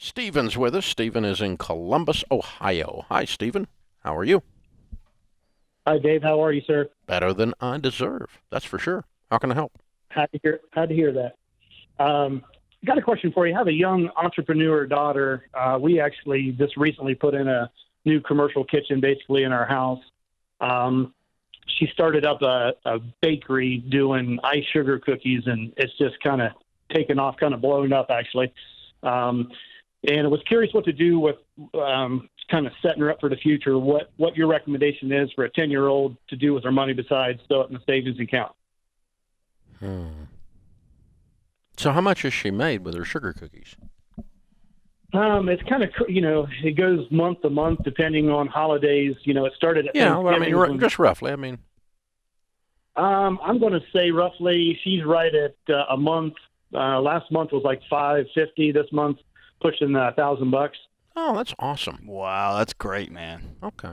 Stephen's with us. Stephen is in Columbus, Ohio. Hi, Stephen. How are you? Hi, Dave. How are you, sir? Better than I deserve. That's for sure. How can I help? Had to hear that. Got a question for you. I have a young entrepreneur daughter. We actually just recently put in a new commercial kitchen basically in our house. She started up a bakery doing ice sugar cookies, and it's just kind of taken off, kind of blown up actually. And I was curious what to do with kind of setting her up for the future. What your recommendation is for a 10-year-old to do with her money besides throw it in the savings account? So how much has she made with her sugar cookies? It's kind of, it goes month to month depending on holidays. It started at Thanksgiving. Just roughly. I'm going to say roughly she's right at a month. Last month was like $550. This month pushing $1,000. Oh, that's awesome. Wow, that's great, man. Okay.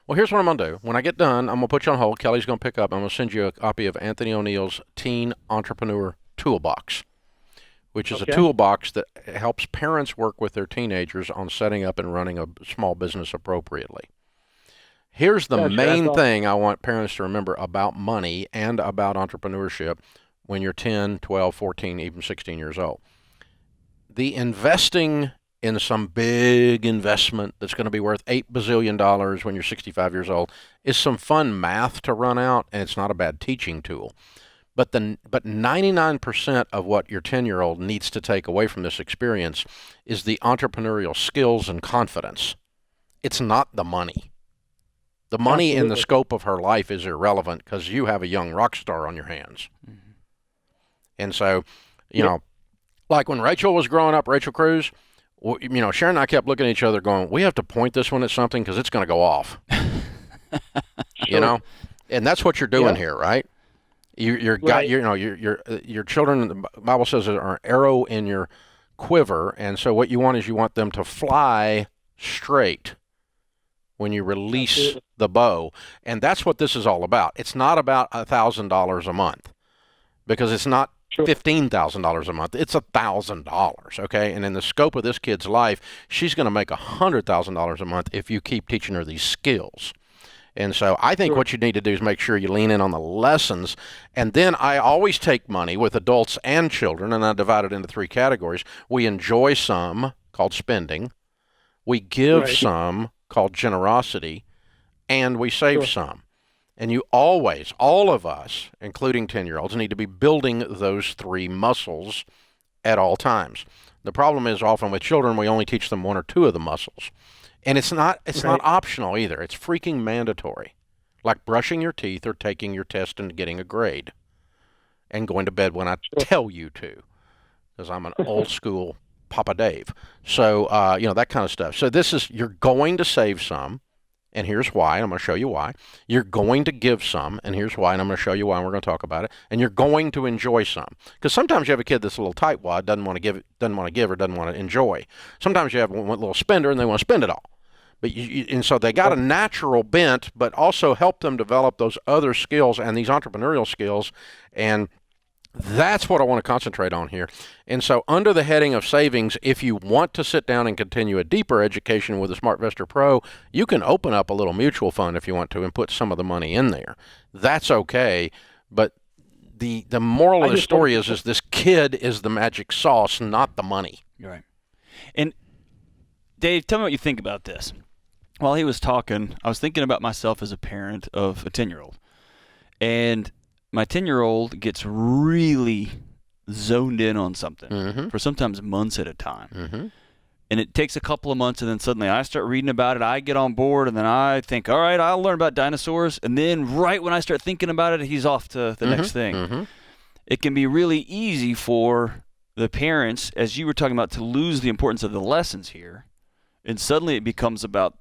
Well, here's what I'm going to do. When I get done, I'm going to put you on hold. Kelly's going to pick up. I'm going to send you a copy of Anthony O'Neill's Teen Entrepreneur Toolbox, which is a toolbox that helps parents work with their teenagers on setting up and running a small business appropriately. Here's the main thing I want parents to remember about money and about entrepreneurship when you're 10, 12, 14, even 16 years old. The investing in some big investment that's going to be worth $8 bazillion when you're 65 years old is some fun math to run out, and it's not a bad teaching tool. But 99% of what your 10-year-old needs to take away from this experience is the entrepreneurial skills and confidence. It's not the money. The money in the scope of her life is irrelevant because you have a young rock star on your hands. Mm-hmm. And so, you know, like when Rachel was growing up, Rachel Cruz, Sharon and I kept looking at each other going, we have to point this one at something because it's going to go off. And that's what you're doing here, right? Your children, the Bible says, are an arrow in your quiver, and so what you want is you want them to fly straight when you release the bow, and that's what this is all about. It's not about $1,000 a month, because it's not $15,000 a month. It's $1,000, okay? And in the scope of this kid's life, she's going to make $100,000 a month if you keep teaching her these skills. And so I think what you need to do is make sure you lean in on the lessons. And then I always take money with adults and children, and I divide it into three categories. We enjoy some, called spending. We give some, called generosity. And we save some. And you always, all of us, including 10-year-olds, need to be building those three muscles at all times. The problem is often with children, we only teach them one or two of the muscles. And it's not optional either. It's freaking mandatory, like brushing your teeth or taking your test and getting a grade and going to bed when I tell you to, because I'm an old school Papa Dave. So, that kind of stuff. So you're going to save some, and here's why. I'm going to show you why. You're going to give some, and here's why, and I'm going to show you why, and we're going to talk about it. And you're going to enjoy some, because sometimes you have a kid that's a little tightwad, doesn't want to give, or doesn't want to enjoy. Sometimes you have one little spender, and they want to spend it all. But and so they got a natural bent, but also help them develop those other skills and these entrepreneurial skills, and that's what I want to concentrate on here. And so under the heading of savings, if you want to sit down and continue a deeper education with the SmartVestor Pro, you can open up a little mutual fund if you want to and put some of the money in there. That's okay, but the moral of the story is this kid is the magic sauce, not the money. You're right. And Dave, tell me what you think about this. While he was talking, I was thinking about myself as a parent of a 10-year-old. And my 10-year-old gets really zoned in on something for sometimes months at a time. Mm-hmm. And it takes a couple of months, and then suddenly I start reading about it. I get on board, and then I think, all right, I'll learn about dinosaurs. And then right when I start thinking about it, he's off to the next thing. Mm-hmm. It can be really easy for the parents, as you were talking about, to lose the importance of the lessons here. And suddenly it becomes about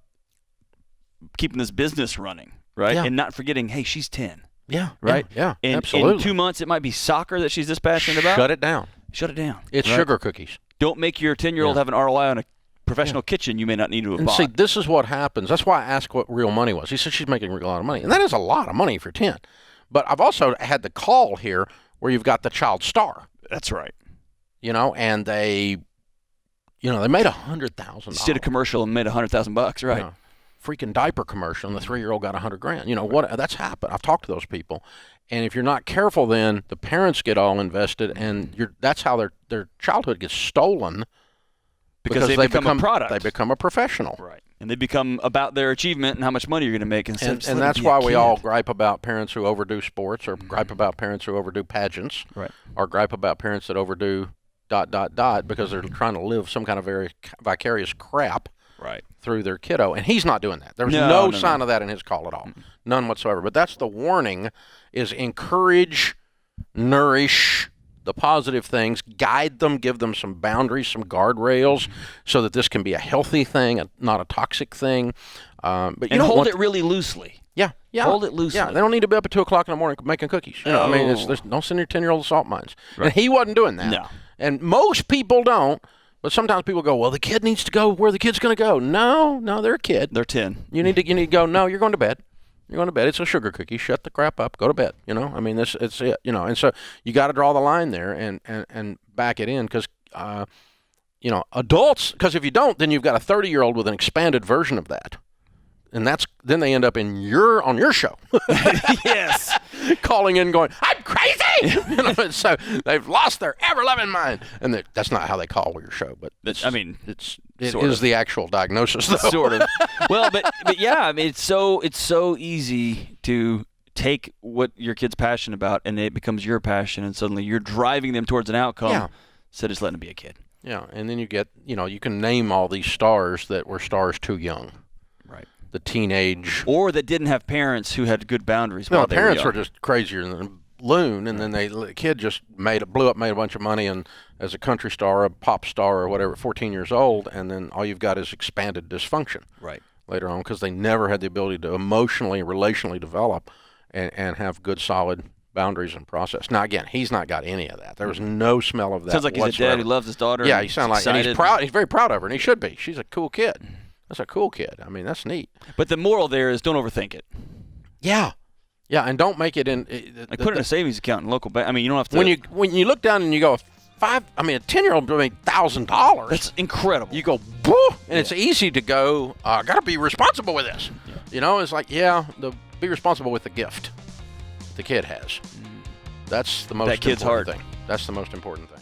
keeping this business running, right? Yeah. And not forgetting, hey, she's 10. Yeah. Right? Yeah, and absolutely. In 2 months, it might be soccer that she's this passionate about. Shut it down. Shut it down. It's sugar cookies. Don't make your 10-year-old have an ROI on a professional kitchen you may not need to have bought. See, this is what happens. That's why I asked what real money was. He said she's making a lot of money. And that is a lot of money for 10. But I've also had the call here where you've got the child star. That's right. And they they made $100,000. Did a commercial and made $100,000, right? Yeah. Freaking diaper commercial, and the 3-year-old got $100,000. What? That's happened. I've talked to those people, and if you're not careful, then the parents get all invested, and that's how their childhood gets stolen because they become a product. They become a professional, right? And they become about their achievement and how much money you're going to make, and that's why we all gripe about parents who overdo sports, or gripe about parents who overdo pageants, right? Or gripe about parents that overdo ... because they're trying to live some kind of very vicarious crap. Right. Through their kiddo, and he's not doing that. There's no sign of that in his call at all, none whatsoever. But that's the warning: is encourage, nourish the positive things, guide them, give them some boundaries, some guardrails, so that this can be a healthy thing, not a toxic thing. But you don't hold it really loosely. Yeah. Hold it loosely. Yeah, they don't need to be up at 2:00 in the morning making cookies. I mean, don't send your 10-year-old to salt mines. Right. And he wasn't doing that. No. And most people don't. But sometimes people go, well, the kid needs to go where the kid's going to go. No, they're a kid. They're 10. You need to go, no, you're going to bed. You're going to bed. It's a sugar cookie. Shut the crap up. Go to bed. I mean, it's it. And so you got to draw the line there and back it in because, adults, because if you don't, then you've got a 30-year-old with an expanded version of that. And then they end up on your show. Yes. Calling in going, I'm crazy! So they've lost their ever-loving mind. And that's not how they call your show, but it is the actual diagnosis, though. Sort of. Well, but yeah, I mean, it's so easy to take what your kid's passionate about and it becomes your passion, and suddenly you're driving them towards an outcome instead of just letting them be a kid. Yeah, and then you get, you can name all these stars that were stars too young. Right. The teenage, or that didn't have parents who had good boundaries. No, the parents were just crazier than a loon, and then the kid just blew up, made a bunch of money, and as a country star, a pop star, or whatever, 14 years old, and then all you've got is expanded dysfunction. Right. Later on, because they never had the ability to emotionally, relationally develop, and have good, solid boundaries and process. Now, again, he's not got any of that. There was no smell of that. Sounds like whatsoever. He's a dad who loves his daughter. Yeah, he sounds like, and he's proud. He's very proud of her, and he should be. She's a cool kid. That's a cool kid. I mean, that's neat. But the moral there is don't overthink it. Yeah, and don't make it in. Like put it in a savings account in local bank. I mean, you don't have to. When you look down and you go, a 10-year-old made $1,000. That's incredible. You go, boo, and it's easy to go. I got to be responsible with this. Yeah. It's like be responsible with the gift the kid has. That's the most important thing. That's the most important thing.